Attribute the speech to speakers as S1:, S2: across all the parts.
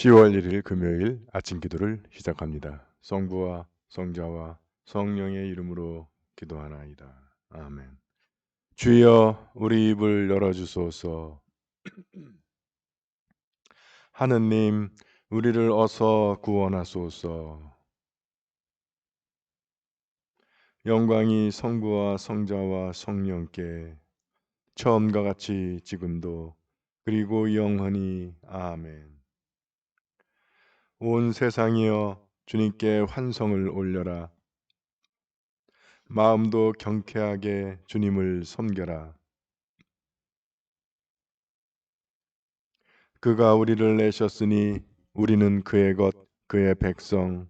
S1: 10월 1일 금요일 아침 기도를 시작합니다. 성부와 성자와 성령의 이름으로 기도하나이다. 아멘. 주여 우리 입을 열어주소서. 하느님 우리를 어서 구원하소서. 영광이 성부와 성자와 성령께 처음과 같이 지금도 그리고 영원히 아멘. 온 세상이여 주님께 환성을 올려라. 마음도 경쾌하게 주님을 섬겨라. 그가 우리를 내셨으니 우리는 그의 것, 그의 백성,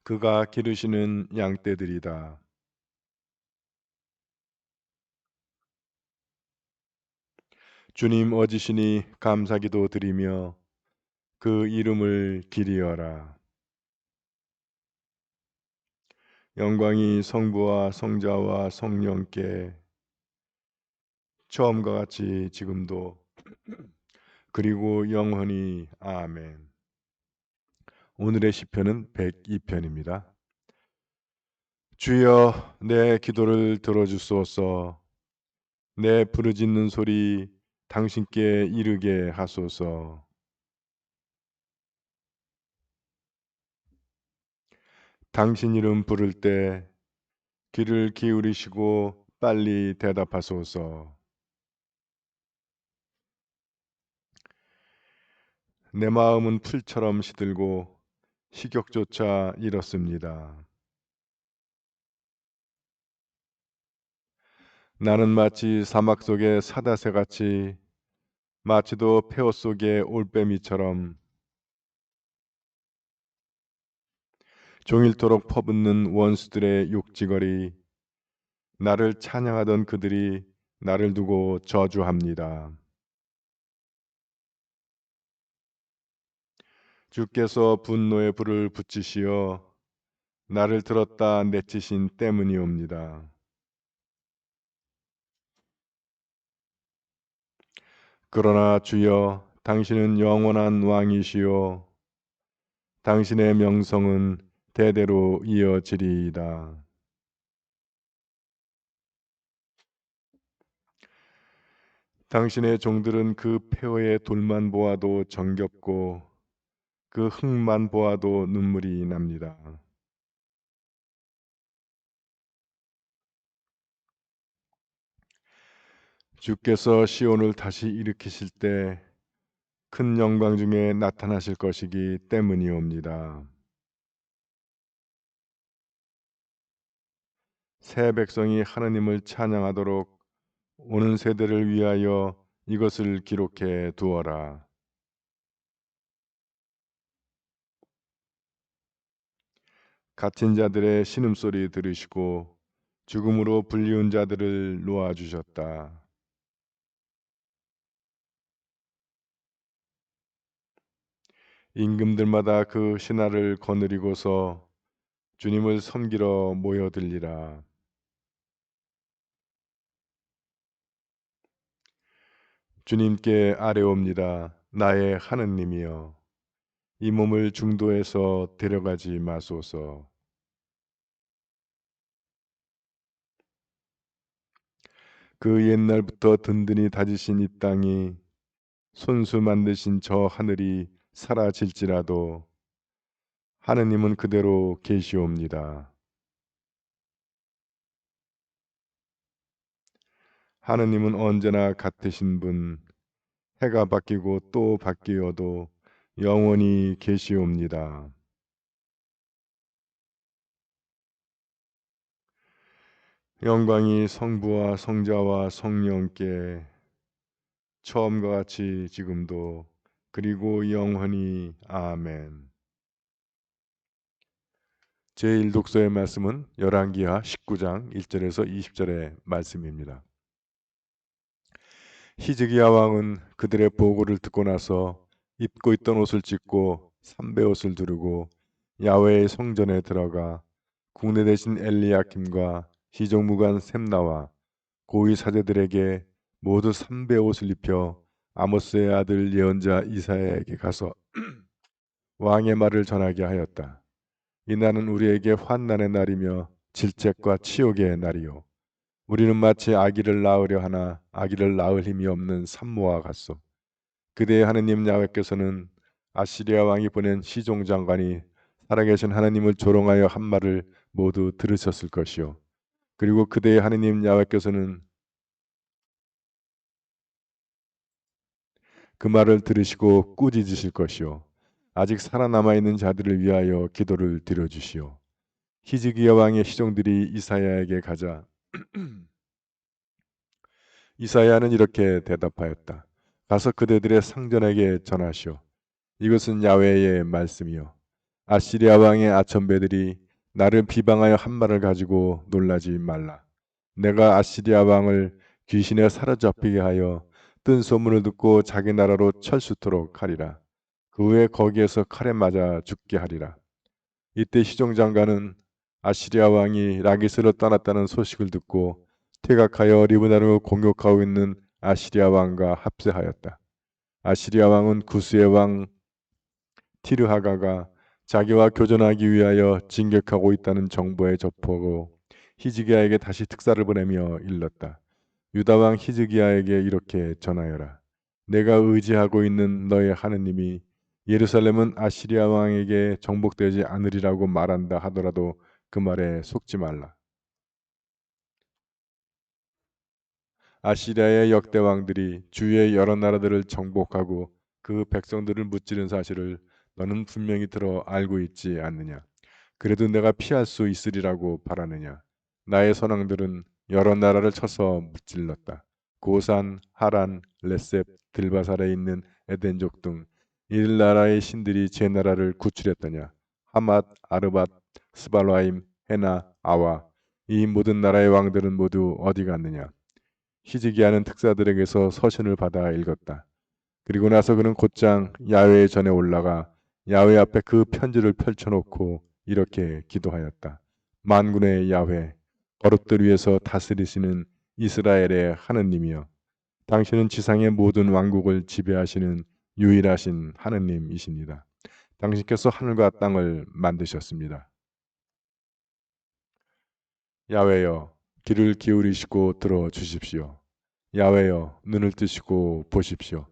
S1: 그가 기르시는 양떼들이다. 주님 어지시니 감사기도 드리며 그 이름을 기리어라. 영광이 성부와 성자와 성령께 처음과 같이 지금도 그리고 영원히 아멘. 오늘의 시편은 102편입니다. 주여 내 기도를 들어주소서. 내 부르짖는 소리 당신께 이르게 하소서. 당신 이름 부를 때 귀를 기울이시고 빨리 대답하소서. 내 마음은 풀처럼 시들고 식욕조차 잃었습니다. 나는 마치 사막 속의 사다새같이 마치도 폐허 속의 올빼미처럼 종일토록 퍼붓는 원수들의 욕지거리 나를 찬양하던 그들이 나를 두고 저주합니다. 주께서 분노의 불을 붙이시어 나를 들었다 내치신 때문이옵니다. 그러나 주여 당신은 영원한 왕이시오 당신의 명성은 대대로 이어지리이다. 당신의 종들은 그 폐허의 돌만 보아도 정겹고 그 흙만 보아도 눈물이 납니다. 주께서 시온을 다시 일으키실 때 큰 영광 중에 나타나실 것이기 때문이옵니다. 새 백성이 하느님을 찬양하도록 오는 세대를 위하여 이것을 기록해 두어라. 갇힌 자들의 신음소리 들으시고 죽음으로 불리운 자들을 놓아주셨다. 임금들마다 그 신하를 거느리고서 주님을 섬기러 모여들리라. 주님께 아뢰옵니다. 나의 하느님이여 이 몸을 중도에서 데려가지 마소서. 그 옛날부터 든든히 다지신 이 땅이 손수 만드신 저 하늘이 사라질지라도 하느님은 그대로 계시옵니다. 하느님은 언제나 같으신 분, 해가 바뀌고 또 바뀌어도 영원히 계시옵니다. 영광이 성부와 성자와 성령께 처음과 같이 지금도 그리고 영원히 아멘. 제1독서의 말씀은 열왕기하 19장 1절에서 20절의 말씀입니다. 히즈기야 왕은 그들의 보고를 듣고 나서 입고 있던 옷을 찢고 삼베옷을 두르고 야훼의 성전에 들어가 국내 대신 엘리야킴과 시정무관 셈나와 고위 사제들에게 모두 삼베옷을 입혀 아모스의 아들 예언자 이사야에게 가서 왕의 말을 전하게 하였다. 이 날은 우리에게 환난의 날이며 질책과 치욕의 날이요. 우리는 마치 아기를 낳으려 하나 아기를 낳을 힘이 없는 산모와 같소. 그대의 하느님 야훼께서는 아시리아 왕이 보낸 시종 장관이 살아계신 하느님을 조롱하여 한 말을 모두 들으셨을 것이요. 그리고 그대의 하느님 야훼께서는 그 말을 들으시고 꾸짖으실 것이요. 아직 살아남아 있는 자들을 위하여 기도를 드려주시오. 히즈기야 왕의 시종들이 이사야에게 가자 이사야는 이렇게 대답하였다. 가서 그대들의 상전에게 전하시오. 이것은 야훼의 말씀이요. 아시리아 왕의 아첨배들이 나를 비방하여 한 말을 가지고 놀라지 말라. 내가 아시리아 왕을 귀신에 사로잡히게 하여 뜬 소문을 듣고 자기 나라로 철수토록 하리라. 그 후에 거기에서 칼에 맞아 죽게 하리라. 이때 시종장관은 아시리아 왕이 라기스를 떠났다는 소식을 듣고 퇴각하여 리브나를 공격하고 있는 아시리아 왕과 합세하였다. 아시리아 왕은 구스의 왕 티르하가가 자기와 교전하기 위하여 진격하고 있다는 정보에 접하고 히즈기야에게 다시 특사를 보내며 일렀다. 유다 왕 히즈기야에게 이렇게 전하여라. 내가 의지하고 있는 너의 하느님이 예루살렘은 아시리아 왕에게 정복되지 않으리라고 말한다 하더라도 그 말에 속지 말라. 아시리아의 역대 왕들이 주위의 여러 나라들을 정복하고 그 백성들을 무찌른 사실을 너는 분명히 들어 알고 있지 않느냐. 그래도 내가 피할 수 있으리라고 바라느냐. 나의 선왕들은 여러 나라를 쳐서 무찔렀다. 고산, 하란, 레셉, 들바살에 있는 에덴족 등 일 나라의 신들이 제 나라를 구출했더냐. 하맛, 아르밧, 스발라임, 헤나, 아와 이 모든 나라의 왕들은 모두 어디 갔느냐. 히즈기야는 특사들에게서 서신을 받아 읽었다. 그리고 나서 그는 곧장 야훼의 전에 올라가 야훼 앞에 그 편지를 펼쳐놓고 이렇게 기도하였다. 만군의 야훼, 거룩들 위해서 다스리시는 이스라엘의 하느님이여, 당신은 지상의 모든 왕국을 지배하시는 유일하신 하느님이십니다. 당신께서 하늘과 땅을 만드셨습니다. 야훼여, 귀를 기울이시고 들어 주십시오. 야훼여, 눈을 뜨시고 보십시오.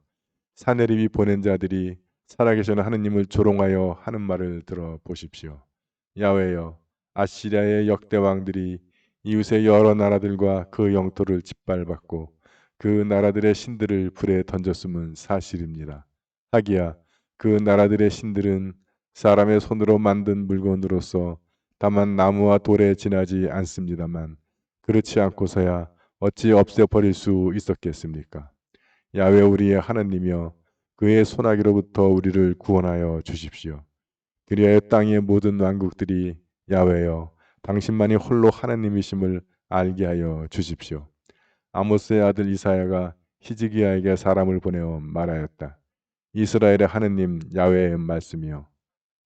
S1: 사내립이 보낸 자들이 살아계신 하느님을 조롱하여 하는 말을 들어 보십시오. 야훼여, 아시리아의 역대 왕들이 이웃의 여러 나라들과 그 영토를 짓밟았고 그 나라들의 신들을 불에 던졌음은 사실입니다. 하기야 그 나라들의 신들은 사람의 손으로 만든 물건으로서 다만 나무와 돌에 지나지 않습니다만 그렇지 않고서야 어찌 없애버릴 수 있었겠습니까? 야훼 우리의 하나님이여 그의 손아귀로부터 우리를 구원하여 주십시오. 그리하여 땅의 모든 왕국들이 야훼여 당신만이 홀로 하나님이심을 알게 하여 주십시오. 아모스의 아들 이사야가 히즈기야에게 사람을 보내어 말하였다. 이스라엘의 하느님 야훼의 말씀이여,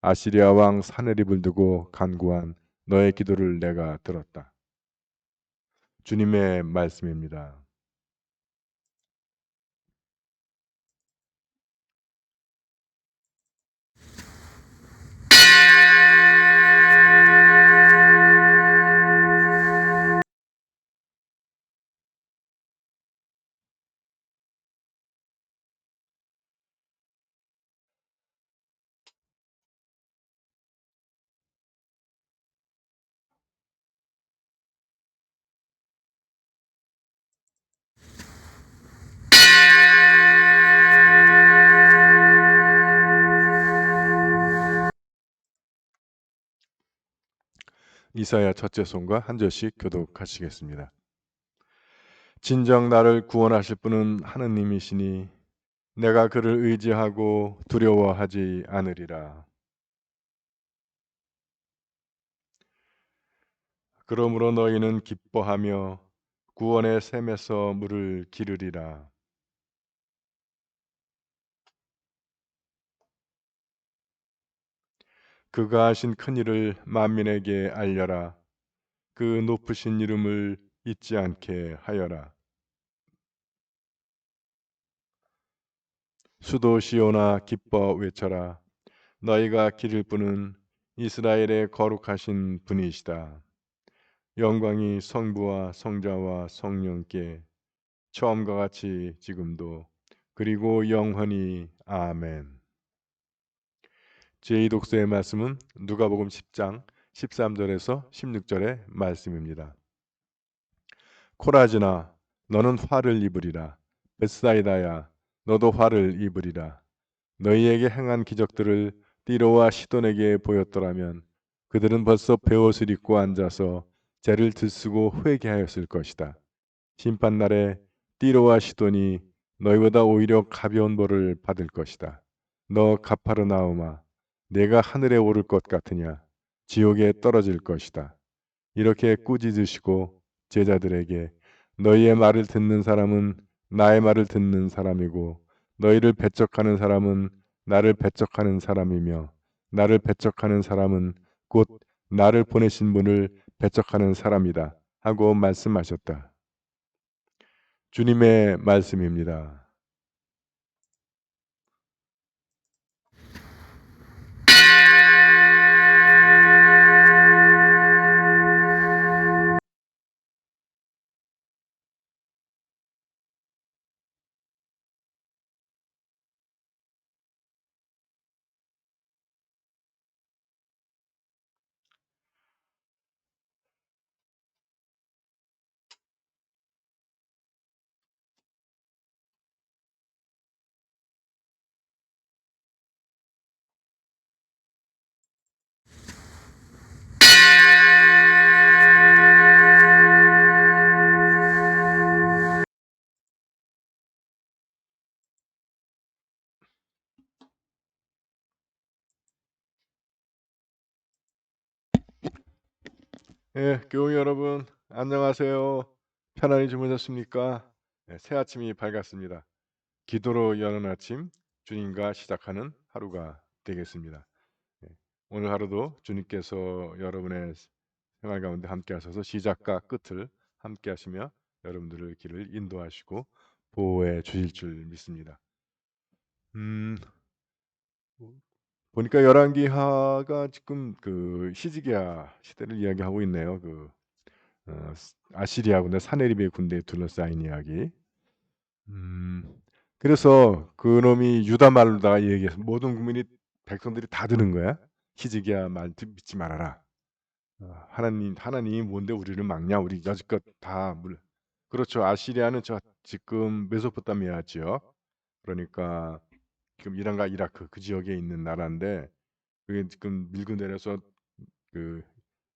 S1: 아시리아 왕 사네립을 두고 간구한 너의 기도를 내가 들었다. 주님의 말씀입니다. 이사야 첫째 손과 한 절씩 교독하시겠습니다. 진정 나를 구원하실 분은 하느님이시니 내가 그를 의지하고 두려워하지 않으리라. 그러므로 너희는 기뻐하며 구원의 샘에서 물을 기르리라. 그가 하신 큰 일을 만민에게 알려라. 그 높으신 이름을 잊지 않게 하여라. 수도 시온아 기뻐 외쳐라. 너희가 기를 분은 이스라엘의 거룩하신 분이시다. 영광이 성부와 성자와 성령께 처음과 같이 지금도 그리고 영원히 아멘. 제2독서의 말씀은 누가복음 10장 13절에서 16절의 말씀입니다. 코라지나 너는 화를 입으리라. 벳사이다야 너도 화를 입으리라. 너희에게 행한 기적들을 띠로와 시돈에게 보였더라면 그들은 벌써 베옷을 입고 앉아서 죄를 들쓰고 회개하였을 것이다. 심판날에 띠로와 시돈이 너희보다 오히려 가벼운 벌을 받을 것이다. 너 가파르나움아 내가 하늘에 오를 것 같으냐 지옥에 떨어질 것이다. 이렇게 꾸짖으시고 제자들에게 너희의 말을 듣는 사람은 나의 말을 듣는 사람이고 너희를 배척하는 사람은 나를 배척하는 사람이며 나를 배척하는 사람은 곧 나를 보내신 분을 배척하는 사람이다 하고 말씀하셨다. 주님의 말씀입니다. 교우 여러분 안녕하세요. 편안히 주무셨습니까? 새 아침이 밝았습니다. 기도로 여는 아침 주님과 시작하는 하루가 되겠습니다. 오늘 하루도 주님께서 여러분의 생활 가운데 함께 하셔서 시작과 끝을 함께 하시며 여러분들의 길을 인도하시고 보호해 주실 줄 믿습니다. 보니까 열왕기하가 지금 그 히즈기야 시대를 이야기하고 있네요. 아시리아 군대 사네립의 군대에 둘러싸인 이야기. 그래서 그놈이 유다 말로다가 얘기해서 모든 국민이 백성들이 다 들은 거야. 히즈기야 말 믿지 말아라. 하나님이 뭔데 우리를 막냐? 우리 여지껏 다 그렇죠. 아시리아는 저 지금 메소포타미아 지역. 그러니까 지금 이란과 이라크 그 지역에 있는 나라인데 그게 지금 밀고 내려서 그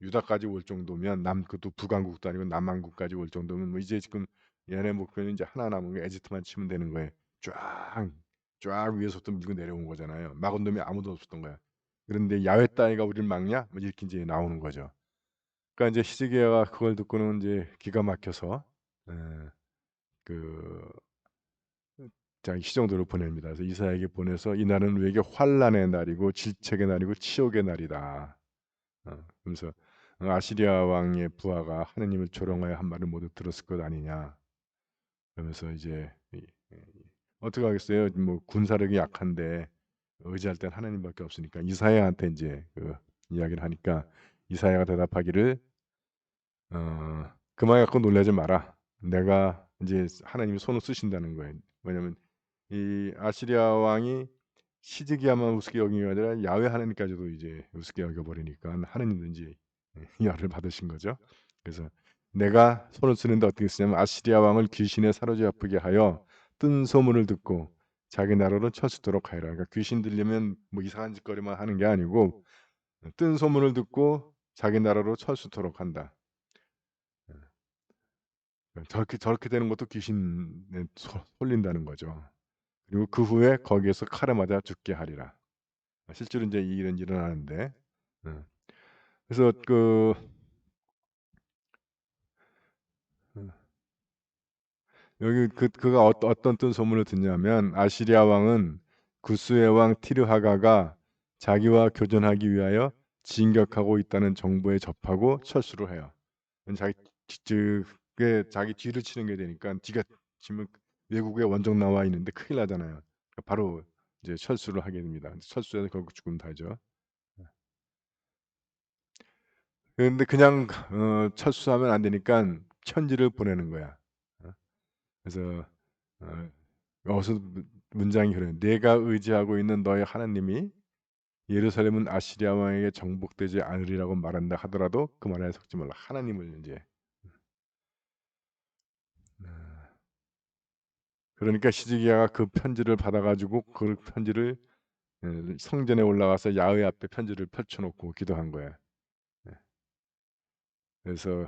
S1: 유다까지 올 정도면 그것도 북왕국도 아니고 남왕국까지 올 정도면 뭐 이제 지금 얘네 목표는 이제 하나 남은 게 에지프트만 치면 되는 거예요. 쫙 위에서부터 밀고 내려온 거잖아요. 막은 놈이 아무도 없었던 거야. 그런데 야훼 따위가 우리를 막냐? 뭐 이렇게 이제 나오는 거죠. 그러니까 이제 히즈기야가 그걸 듣고는 이제 기가 막혀서 에, 그 자기 시정도를 보냅니다. 그래서 이사야에게 보내서 이 날은 우리에게 환란의 날이고 질책의 날이고 치욕의 날이다. 그러면서 아시리아 왕의 부하가 하느님을 조롱하여 한 말을 모두 들었을 것 아니냐. 그러면서 이제 어떻게 하겠어요? 뭐 군사력이 약한데 의지할 땐 하나님밖에 없으니까 이사야한테 이제 그 이야기를 하니까 이사야가 대답하기를 그만 갖고 놀라지 마라. 내가 이제 하나님이 손을 쓰신다는 거예요. 왜냐하면 이 아시리아 왕이 시즈기야만 우습게 여긴 게 아니라 야훼 하나님까지도 이제 우습게 여겨버리니까 하나님도 이제 열을 받으신 거죠. 그래서 내가 손을 쓰는데 어떻게 쓰냐면 아시리아 왕을 귀신에 사로잡히게 하여 뜬 소문을 듣고 자기 나라로 쳐수도록 하여라. 그러니까 귀신 들리면 뭐 이상한 짓거리만 하는 게 아니고 뜬 소문을 듣고 자기 나라로 쳐수도록 한다. 저렇게 되는 것도 귀신에 홀린다는 거죠. 그리고 그 후에 거기에서 칼에 맞아 죽게 하리라. 실제로 이제 이 일은 일어나는데, 음. 그래서 음, 여기 그가 어떤 뜬 소문을 듣냐면 아시리아 왕은 구스의 왕 티르하가가 자기와 교전하기 위하여 진격하고 있다는 정보에 접하고 철수를 해요. 자기 그게 자기 뒤를 치는 게 되니까 뒤가 지금 외국에 원정 나와 있는데 큰일 나잖아요. 바로 이제 철수를 하게 됩니다. 철수해서 결국 죽음 다죠. 그런데 그냥 철수하면 안 되니까 편지를 보내는 거야. 어? 그래서 어, 여기서 문장이 그래요. 내가 의지하고 있는 너의 하나님이 예루살렘은 아시리아 왕에게 정복되지 않으리라고 말한다 하더라도 그 말에 속지 말라. 하나님을 이제 어, 그러니까 시드기야가 그 편지를 받아가지고 그 편지를 성전에 올라가서 야훼 앞에 편지를 펼쳐놓고 기도한 거야. 예. 그래서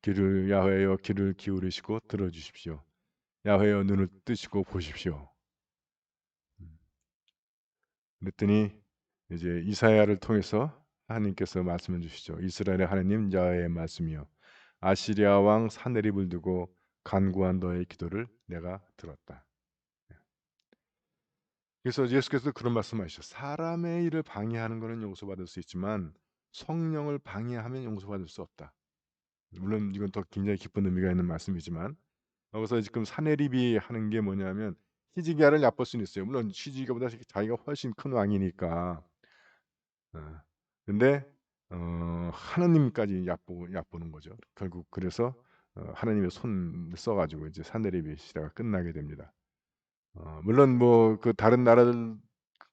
S1: 귀를 야훼여 귀를 기울이시고 들어주십시오. 야훼여 눈을 뜨시고 보십시오. 음. 그랬더니 이제 이사야를 통해서 하나님께서 말씀해 주시죠. 이스라엘의 하나님 야훼의 말씀이요. 아시리아 왕 사네립을 두고 간구한 너의 기도를 내가 들었다. 그래서 예수께서 그런 말씀하시죠. 사람의 일을 방해하는 것은 용서받을 수 있지만 성령을 방해하면 용서받을 수 없다. 물론 이건 더 굉장히 깊은 의미가 있는 말씀이지만 여기서 지금 사내립이 하는 게 뭐냐면 히즈기야를 얕볼 수는 있어요. 물론 히즈기야보다 자기가 훨씬 큰 왕이니까. 어. 근데 하나님까지 얕보는 거죠. 결국 그래서 하나님의 손을 써가지고 이제 사내립의 시대가 끝나게 됩니다. 물론 뭐 그 다른 나라들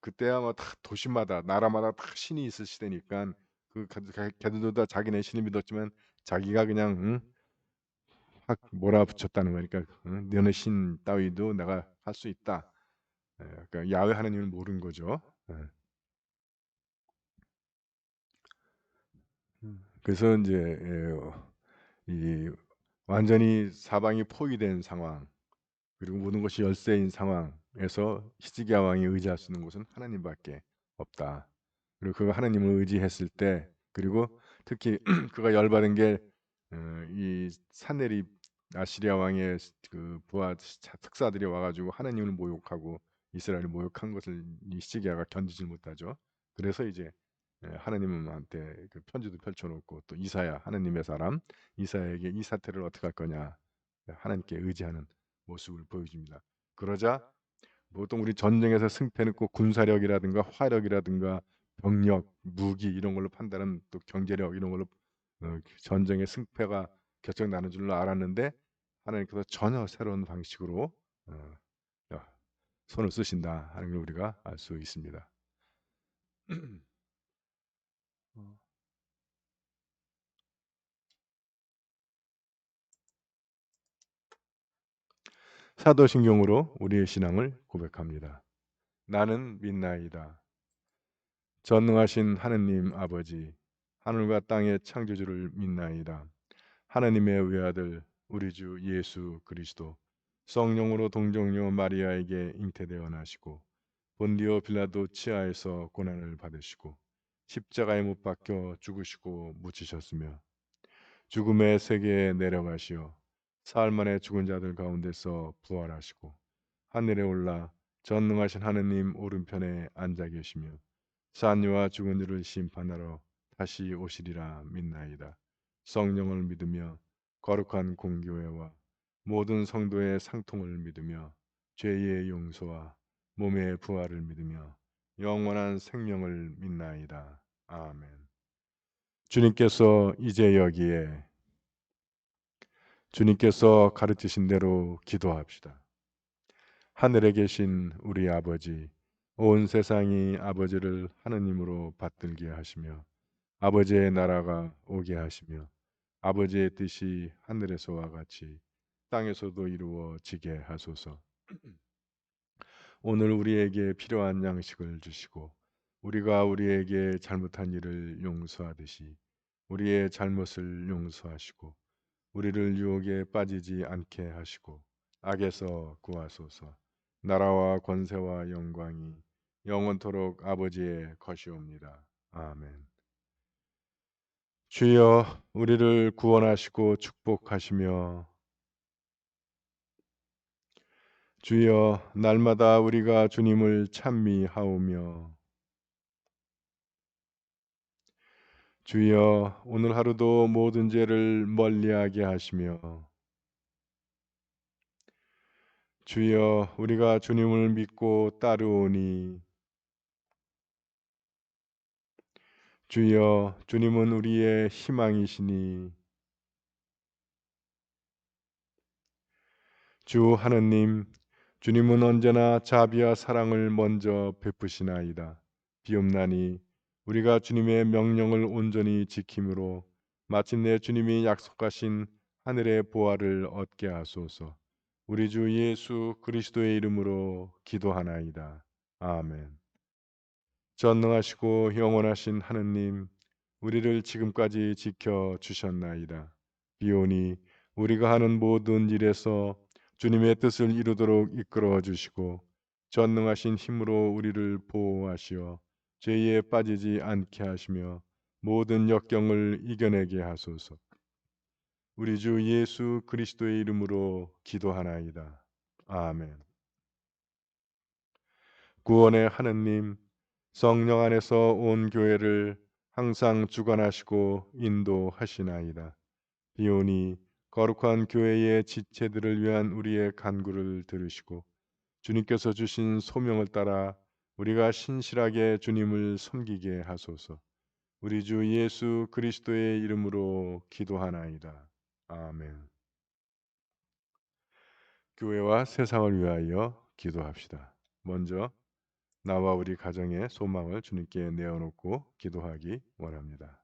S1: 그때야 뭐 다 도시마다 나라마다 다 신이 있을 시대니까 그 걔들도 다 자기네 신을 믿었지만 자기가 그냥 확 몰아붙였다는 거니까 너네 신 따위도 내가 할 수 있다. 예, 그러니까 야훼 하나님을 모른 거죠. 예. 그래서 이제 이 완전히 사방이 포위된 상황 그리고 모든 것이 열세인 상황에서 히스기야 왕이 의지할 수 있는 곳은 하나님밖에 없다. 그리고 그가 하나님을 의지했을 때 그리고 특히 그가 열받은 게 이 사내립 아시리아 왕의 그 부하 특사들이 와가지고 하나님을 모욕하고 이스라엘을 모욕한 것을 이 히스기야가 견디지 못하죠. 그래서 이제 하나님한테 그 편지도 펼쳐놓고 또 이사야 하나님의 사람 이사야에게 이 사태를 어떻게 할 거냐 하나님께 의지하는 모습을 보여줍니다. 그러자 보통 우리 전쟁에서 승패는 꼭 군사력이라든가 화력이라든가 병력, 무기 이런 걸로 판단은 또 경제력 이런 걸로 전쟁의 승패가 결정 나는 줄로 알았는데 하나님께서 전혀 새로운 방식으로 어, 어, 손을 쓰신다 하는 걸 우리가 알 수 있습니다. 사도신경으로 우리의 신앙을 고백합니다. 나는 믿나이다. 전능하신 하느님 아버지, 하늘과 땅의 창조주를 믿나이다. 하나님의 외아들 우리 주 예수 그리스도 성령으로 동정녀 마리아에게 잉태되어 나시고 본디오 빌라도 치하에서 고난을 받으시고 십자가에 못 박혀 죽으시고 묻히셨으며 죽음의 세계에 내려가시어 사흘 만에 죽은 자들 가운데서 부활하시고 하늘에 올라 전능하신 하느님 오른편에 앉아 계시며 산유와 죽은 이를 심판하러 다시 오시리라 믿나이다. 성령을 믿으며 거룩한 공교회와 모든 성도의 상통을 믿으며 죄의 용서와 몸의 부활을 믿으며 영원한 생명을 믿나이다. 아멘. 주님께서 이제 여기에 주님께서 가르치신 대로 기도합시다. 하늘에 계신 우리 아버지, 온 세상이 아버지를 하느님으로 받들게 하시며 아버지의 나라가 오게 하시며 아버지의 뜻이 하늘에서와 같이 땅에서도 이루어지게 하소서. 오늘 우리에게 필요한 양식을 주시고 우리가 우리에게 잘못한 일을 용서하듯이 우리의 잘못을 용서하시고 우리를 유혹에 빠지지 않게 하시고 악에서 구하소서. 나라와 권세와 영광이 영원토록 아버지의 것이옵니다. 아멘. 주여 우리를 구원하시고 축복하시며 주여 날마다 우리가 주님을 찬미하오며 주여 오늘 하루도 모든 죄를 멀리하게 하시며 주여, 우리가 주님을 믿고 따르오니. 주여, 주님은 우리의 희망이시니. 주 하느님, 주님은 언제나 자비와 사랑을 먼저 베푸시나이다. 비옵나니 우리가 주님의 명령을 온전히 지킴으로 마침내 주님이 약속하신 하늘의 보화를 얻게 하소서. 우리 주 예수 그리스도의 이름으로 기도하나이다. 아멘. 전능하시고 영원하신 하느님, 우리를 지금까지 지켜 주셨나이다. 비오니 우리가 하는 모든 일에서 주님의 뜻을 이루도록 이끌어 주시고 전능하신 힘으로 우리를 보호하시어 죄에 빠지지 않게 하시며 모든 역경을 이겨내게 하소서. 우리 주 예수 그리스도의 이름으로 기도하나이다. 아멘. 구원의 하느님, 성령 안에서 온 교회를 항상 주관하시고 인도하시나이다. 비오니 거룩한 교회의 지체들을 위한 우리의 간구를 들으시고 주님께서 주신 소명을 따라 우리가 신실하게 주님을 섬기게 하소서. 우리 주 예수 그리스도의 이름으로 기도하나이다. 아멘. 교회와 세상을 위하여 기도합시다. 먼저 나와 우리 가정의 소망을 주님께 내어놓고 기도하기 원합니다.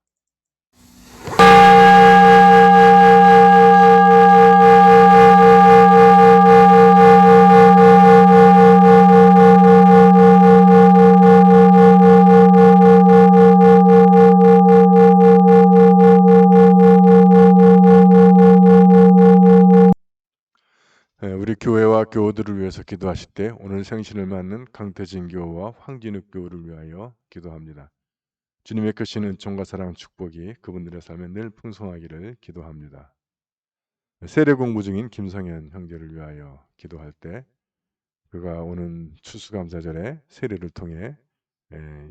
S1: 우리 교회와 교우들을 위해서 기도하실 때 오늘 생신을 맞는 강태진 교우와 황진욱 교우를 위하여 기도합니다. 주님의 크신 은총과 사랑 축복이 그분들의 삶에 늘 풍성하기를 기도합니다. 세례 공부 중인 김성현 형제를 위하여 기도할 때 그가 오는 추수감사절에 세례를 통해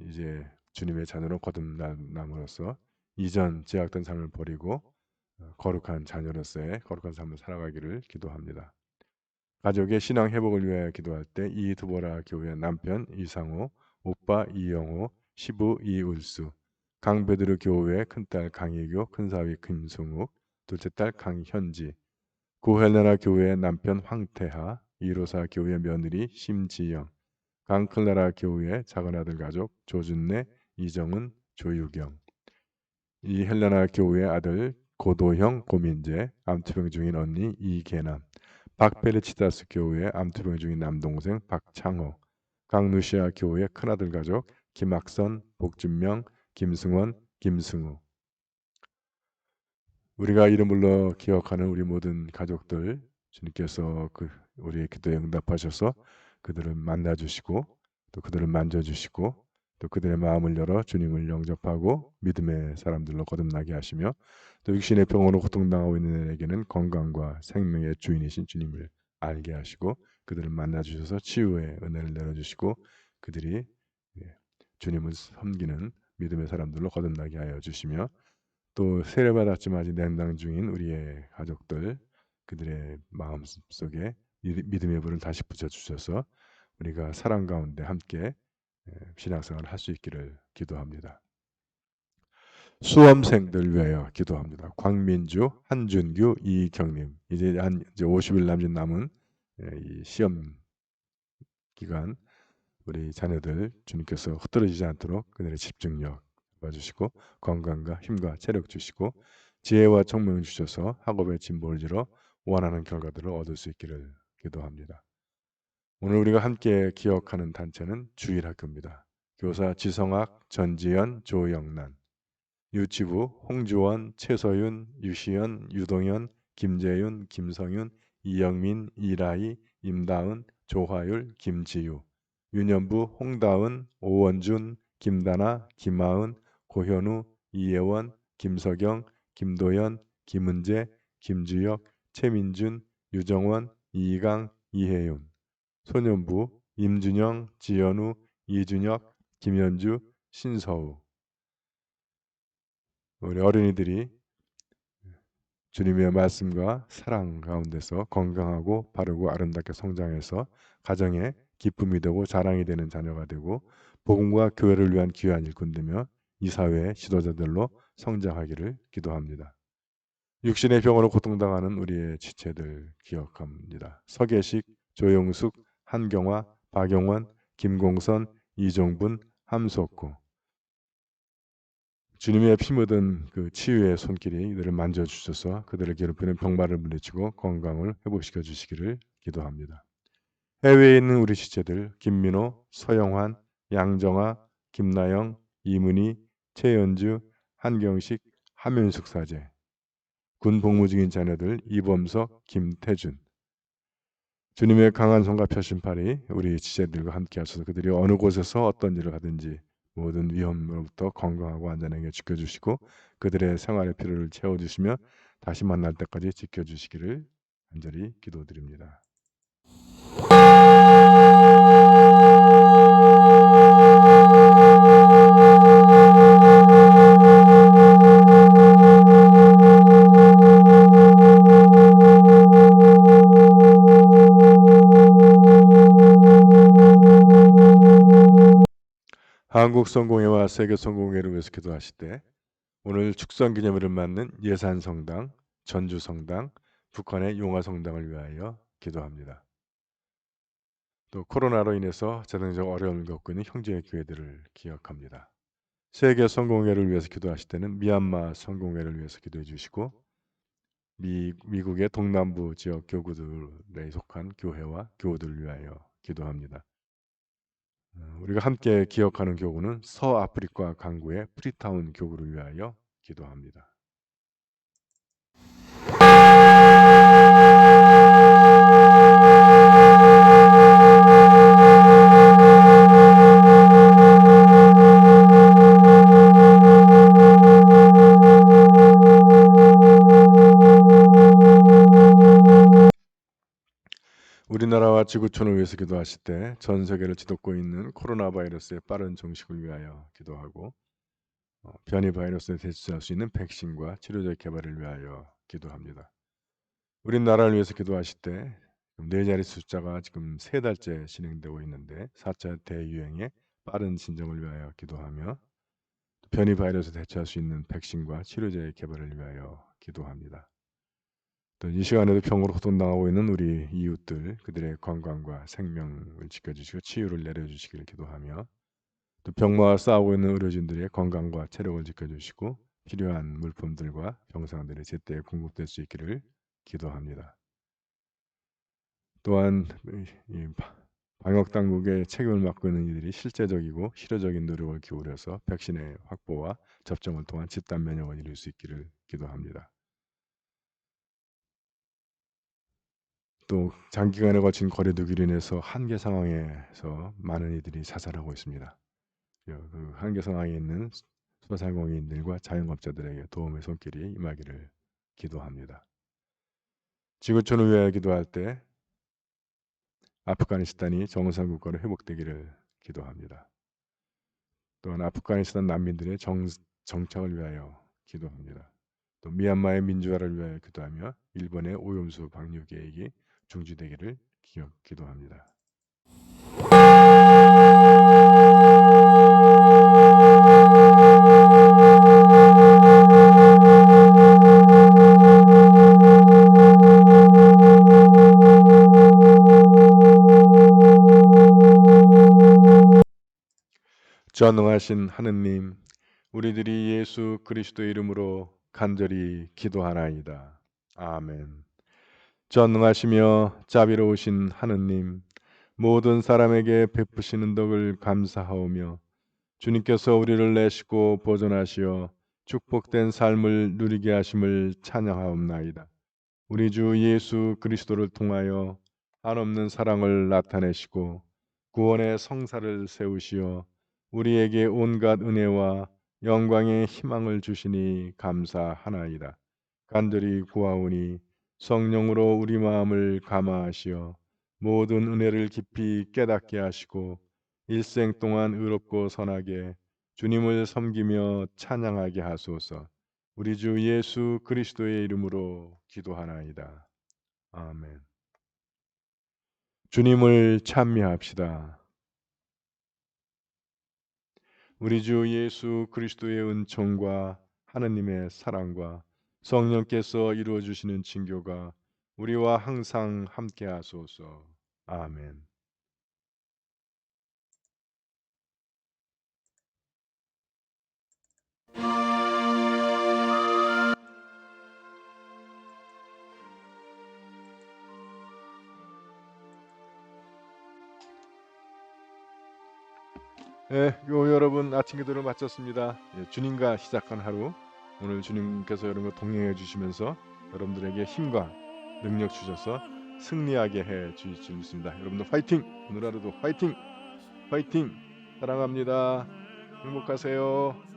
S1: 이제 주님의 자녀로 거듭남으로써 이전 제약된 삶을 버리고 거룩한 자녀로서의 거룩한 삶을 살아가기를 기도합니다. 가족의 신앙 회복을 위하여 기도할 때 이두보라 교회 남편 이상호, 오빠 이영호, 시부 이울수, 강베드르 교회 큰딸 강혜교, 큰사위 김승욱, 둘째 딸 강현지, 구헬레나 교회 남편 황태하, 이로사 교회 며느리 심지영, 강클라라 교회 작은아들 가족 조준래, 이정은, 조유경, 이 헬레나 교회 아들 고도형 고민재, 암투병 중인 언니 이계남, 박베르치다스 교회 암투병 중인 남동생 박창호, 강루시아 교회 큰아들 가족 김학선, 복준명, 김승원, 김승우. 우리가 이름 불러 기억하는 우리 모든 가족들 주님께서 우리의 기도에 응답하셔서 그들을 만나주시고 또 그들을 만져주시고 또 그들의 마음을 열어 주님을 영접하고 믿음의 사람들로 거듭나게 하시며 또 육신의 병으로 고통당하고 있는 이들에게는 건강과 생명의 주인이신 주님을 알게 하시고 그들을 만나주셔서 치유의 은혜를 내려주시고 그들이 주님을 섬기는 믿음의 사람들로 거듭나게 하여 주시며 또 세례받았지만 아직 냉당 중인 우리의 가족들 그들의 마음속에 믿음의 불을 다시 붙여주셔서 우리가 사랑 가운데 함께 신앙생활을 할 수 있기를 기도합니다. 수험생들 위하여 기도합니다. 광민주, 한준규, 이경림 이제 50일 남은 이 시험 기간 우리 자녀들 주님께서 흩어지지 않도록 그들의 집중력 봐주시고 건강과 힘과 체력 주시고 지혜와 총명 주셔서 학업의 진보를 이뤄 원하는 결과들을 얻을 수 있기를 기도합니다. 오늘 우리가 함께 기억하는 단체는 주일학교입니다. 교사 지성학, 전지현, 조영란, 유치부 홍주원, 최서윤, 유시연, 유동현, 김재윤, 김성윤, 이영민, 이라희, 임다은, 조화율, 김지유, 유년부 홍다은, 오원준, 김다나, 김하은, 고현우, 이예원, 김석영, 김도연, 김은재, 김주혁, 최민준, 유정원, 이희강, 이혜윤, 소년부 임준영, 지연우, 이준혁, 김현주, 신서우. 우리 어린이들이 주님의 말씀과 사랑 가운데서 건강하고 바르고 아름답게 성장해서 가정에 기쁨이 되고 자랑이 되는 자녀가 되고 복음과 교회를 위한 귀한 일꾼 되며 이 사회의 지도자들로 성장하기를 기도합니다. 육신의 병으로 고통당하는 우리의 지체들 기억합니다. 서계식, 조영숙, 한경화, 박용원, 김공선, 이종분, 함석구. 주님의 피 묻은 그 치유의 손길이 이들을 만져주셔서 그들을 괴롭히는 병마를 물리치고 건강을 회복시켜 주시기를 기도합니다. 해외에 있는 우리 지체들 김민호, 서영환, 양정아, 김나영, 이문희, 최연주, 한경식, 함윤숙 사제, 군 복무 중인 자녀들 이범석, 김태준. 주님의 강한 손과 펴신 팔이 우리 지체들과 함께 하셔서 그들이 어느 곳에서 어떤 일을 하든지 모든 위험으로부터 건강하고 안전하게 지켜주시고 그들의 생활의 필요를 채워주시며 다시 만날 때까지 지켜주시기를 간절히 기도드립니다. 한국 성공회와 세계 성공회를 위해서 기도하실 때 오늘 축성기념일을 맞는 예산성당, 전주성당, 북한의 용화성당을 위하여 기도합니다. 또 코로나로 인해서 재정적 어려움을 겪고 있는 형제의 교회들을 기억합니다. 세계 성공회를 위해서 기도하실 때는 미얀마 성공회를 위해서 기도해 주시고 미국의 동남부 지역 교구들에 속한 교회와 교우들을 위하여 기도합니다. 우리가 함께 기억하는 교구는 서아프리카 강구의 프리타운 교구를 위하여 기도합니다. 우리나라와 지구촌을 위해서 기도하실 때 전 세계를 뒤덮고 있는 코로나 바이러스의 빠른 종식을 위하여 기도하고 변이 바이러스에 대처할 수 있는 백신과 치료제 개발을 위하여 기도합니다. 우리나라를 위해서 기도하실 때 네 자리 숫자가 지금 3달째 진행되고 있는데 4차 대유행의 빠른 진정을 위하여 기도하며 변이 바이러스에 대처할 수 있는 백신과 치료제 개발을 위하여 기도합니다. 또 이 시간에도 병으로 고통당하고 있는 우리 이웃들 그들의 건강과 생명을 지켜주시고 치유를 내려주시기를 기도하며 또 병마와 싸우고 있는 의료진들의 건강과 체력을 지켜주시고 필요한 물품들과 병상들이 제때 공급될 수 있기를 기도합니다. 또한 이 방역 당국의 책임을 맡고 있는 이들이 실제적이고 실효적인 노력을 기울여서 백신의 확보와 접종을 통한 집단 면역을 이룰 수 있기를 기도합니다. 또 장기간에 거친 거리두기로 인해서 한계 상황에서 많은 이들이 자살하고 있습니다. 그 한계 상황에 있는 소상공인들과 자영업자들에게 도움의 손길이 임하기를 기도합니다. 지구촌을 위하여 기도할 때 아프가니스탄이 정상 국가로 회복되기를 기도합니다. 또한 아프가니스탄 난민들의 정착을 위하여 기도합니다. 또 미얀마의 민주화를 위하여 기도하며 일본의 오염수 방류 계획이 중지되기를 기도합니다. 전능하신 하느님, 우리들이 예수 그리스도의 이름으로 간절히 기도하나이다. 아멘. 전능하시며 자비로우신 하느님, 모든 사람에게 베푸시는 덕을 감사하오며 주님께서 우리를 내시고 보존하시어 축복된 삶을 누리게 하심을 찬양하옵나이다. 우리 주 예수 그리스도를 통하여 한없는 사랑을 나타내시고 구원의 성사를 세우시어 우리에게 온갖 은혜와 영광의 희망을 주시니 감사하나이다. 간절히 구하오니 성령으로 우리 마음을 감화하시어 모든 은혜를 깊이 깨닫게 하시고 일생 동안 의롭고 선하게 주님을 섬기며 찬양하게 하소서. 우리 주 예수 그리스도의 이름으로 기도하나이다. 아멘. 주님을 찬미합시다. 우리 주 예수 그리스도의 은총과 하느님의 사랑과 성령께서 이루어 주시는 징교가 우리와 항상 함께 하소서. 아멘. 여러분 아침 기도를 마쳤습니다. 주님과 시작한 하루, 오늘 주님께서 여러분과 동행해 주시면서 여러분들에게 힘과 능력 주셔서 승리하게 해 주실 줄 믿습니다. 여러분들 화이팅! 오늘 하루도 화이팅! 화이팅! 사랑합니다. 행복하세요.